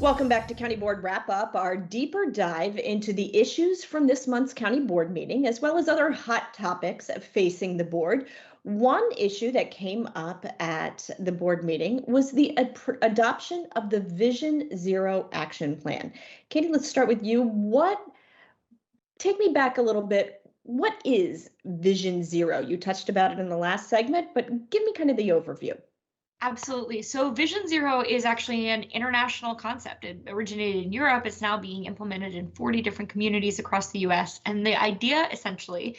Welcome back to County Board Wrap Up, our deeper dive into the issues from this month's County Board meeting, as well as other hot topics facing the board. One issue that came up at the board meeting was the adoption of the Vision Zero Action Plan. Katie, let's start with you. Take me back a little bit. What is Vision Zero? You touched about it in the last segment, but give me kind of the overview. Absolutely. So Vision Zero is actually an international concept. It originated in Europe. It's now being implemented in 40 different communities across the US. And the idea essentially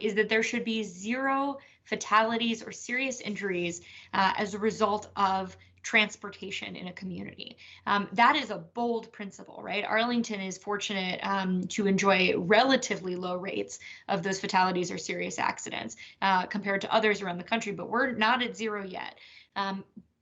is that there should be zero fatalities or serious injuries as a result of transportation in a community. That is a bold principle, right? Arlington is fortunate to enjoy relatively low rates of those fatalities or serious accidents compared to others around the country, but we're not at zero yet.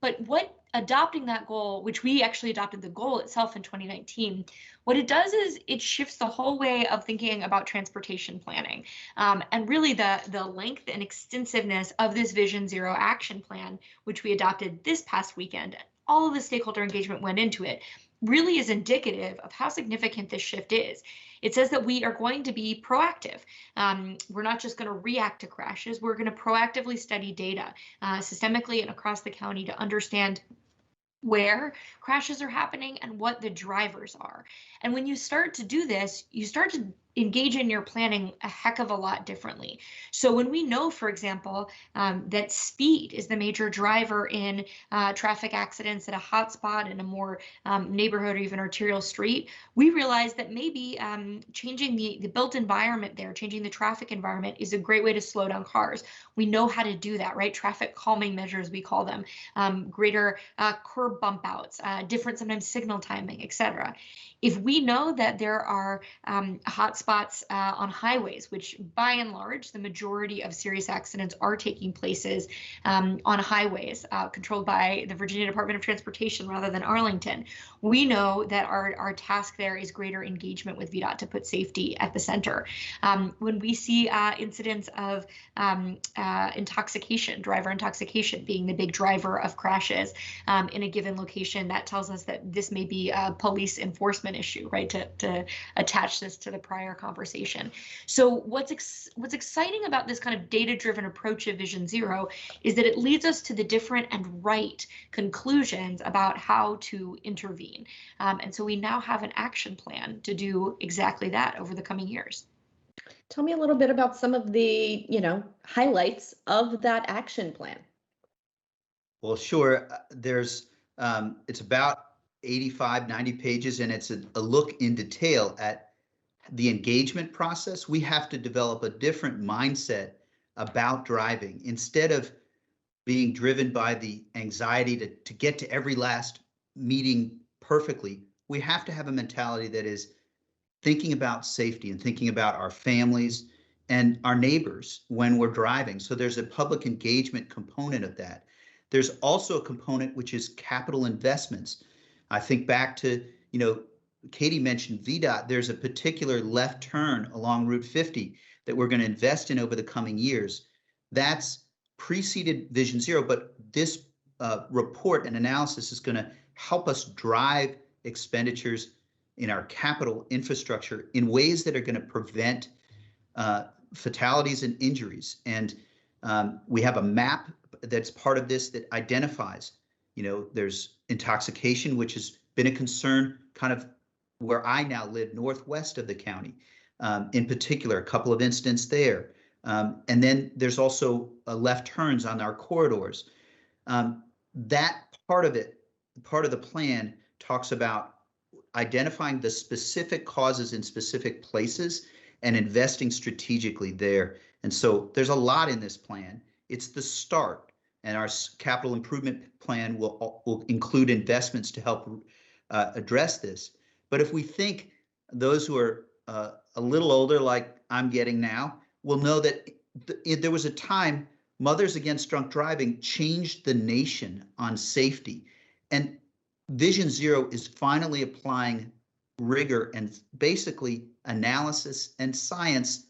But what adopting that goal, which we actually adopted the goal itself in 2019, what it does is it shifts the whole way of thinking about transportation planning. And really the length and extensiveness of this Vision Zero action plan, which we adopted this past weekend, all of the stakeholder engagement went into it, really is indicative of how significant this shift is. It says that we are going to be proactive. We're not just going to react to crashes. We're going to proactively study data systemically and across the county to understand where crashes are happening and what the drivers are. And when you start to do this, you start to engage in your planning a heck of a lot differently. So when we know, for example, that speed is the major driver in traffic accidents at a hotspot in a more neighborhood or even arterial street, we realize that maybe changing the built environment there, changing the traffic environment is a great way to slow down cars. We know how to do that, right? Traffic calming measures, we call them, greater curb bump outs, different sometimes signal timing, etc. If we know that there are hotspots on highways, which by and large, the majority of serious accidents are taking places on highways controlled by the Virginia Department of Transportation rather than Arlington, we know that our task there is greater engagement with VDOT to put safety at the center. When we see incidents of intoxication, driver intoxication being the big driver of crashes in a given location, that tells us that this may be a police enforcement issue, right? To attach this to the prior conversation. So what's exciting about this kind of data-driven approach of Vision Zero is that it leads us to the different and right conclusions about how to intervene. And so we now have an action plan to do exactly that over the coming years. Tell me a little bit about some of the, highlights of that action plan. Well, sure. It's about 85, 90 pages, and it's a look in detail at the engagement process. We have to develop a different mindset about driving. Instead of being driven by the anxiety to get to every last meeting perfectly, we have to have a mentality that is thinking about safety and thinking about our families and our neighbors when we're driving. So there's a public engagement component of that. There's also a component which is capital investments. I think back to, Katie mentioned VDOT. There's a particular left turn along Route 50 that we're going to invest in over the coming years. That's preceded Vision Zero, but this report and analysis is going to help us drive expenditures in our capital infrastructure in ways that are going to prevent fatalities and injuries. And we have a map that's part of this that identifies, there's intoxication, which has been a concern kind of where I now live northwest of the county, in particular, a couple of incidents there. And then there's also left turns on our corridors. That part of the plan talks about identifying the specific causes in specific places and investing strategically there. And so there's a lot in this plan. It's the start, and our capital improvement plan will include investments to help address this. But if we think those who are a little older, like I'm getting now, will know that there was a time Mothers Against Drunk Driving changed the nation on safety. And Vision Zero is finally applying rigor and basically analysis and science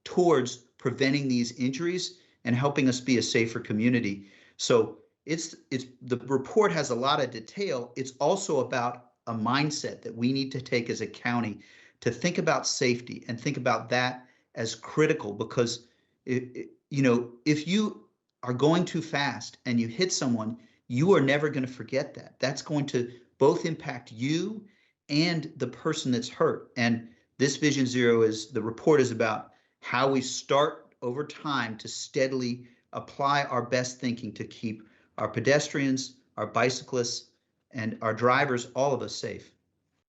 towards preventing these injuries and helping us be a safer community. So the report has a lot of detail. It's also about a mindset that we need to take as a county to think about safety and think about that as critical, because if you are going too fast and you hit someone, you are never going to forget that. That's going to both impact you and the person that's hurt. And this Vision Zero the report is about how we start over time to steadily apply our best thinking to keep our pedestrians, our bicyclists, and our drivers, all of us safe.